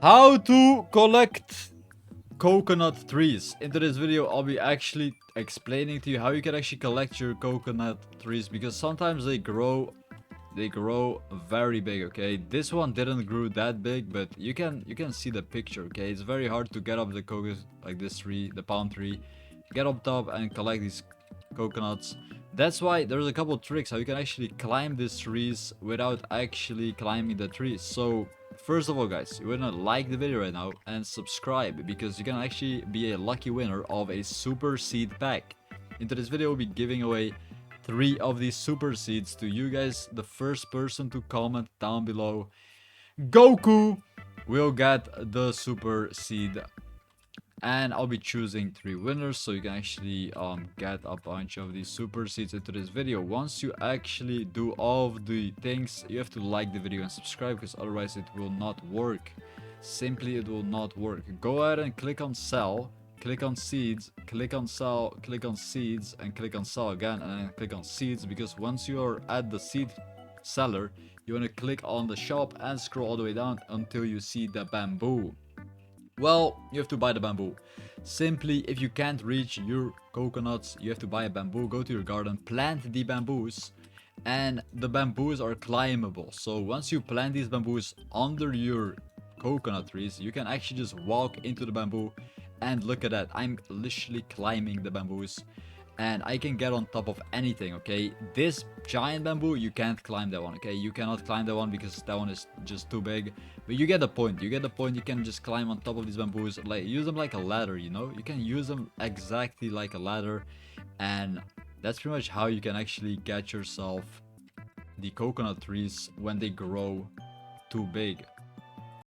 How to collect coconut trees. In today's video, I'll be actually explaining to you how you can actually collect your coconut trees, because sometimes they grow very big. Okay, this one didn't grow that big, but you can see the picture. Okay, it's very hard to get up the coconut, like this tree, the palm tree, get up top and collect these coconuts. That's why there's a couple tricks how you can actually climb these trees without actually climbing the trees. So first of all, guys, you wanna like the video right now and subscribe, because you can actually be a lucky winner of a super seed pack. Into this video, we'll be giving away 3 of these super seeds to you guys. The first person to comment down below, Goku, will get the super seed. And I'll be choosing 3 winners, so you can actually get a bunch of these super seeds into this video. Once you actually do all of the things, you have to like the video and subscribe, because otherwise it will not work. Simply, it will not work. Go ahead and click on sell, click on seeds, click on sell, click on seeds, and click on sell again, and then click on seeds, because once you are at the seed seller, you want to click on the shop and scroll all the way down until you see the bamboo. Well, you have to buy the bamboo. Simply, if you can't reach your coconuts, you have to buy a bamboo, go to your garden, plant the bamboos, and the bamboos are climbable. So once you plant these bamboos under your coconut trees, you can actually just walk into the bamboo, and look at that, I'm literally climbing the bamboos. And I can get on top of anything. Okay, this giant bamboo, you can't climb that one. Okay, you cannot climb that one because that one is just too big, but you get the point. You can just climb on top of these bamboos, like use them like a ladder. You know, you can use them exactly like a ladder, and that's pretty much how you can actually get yourself the coconut trees when they grow too big.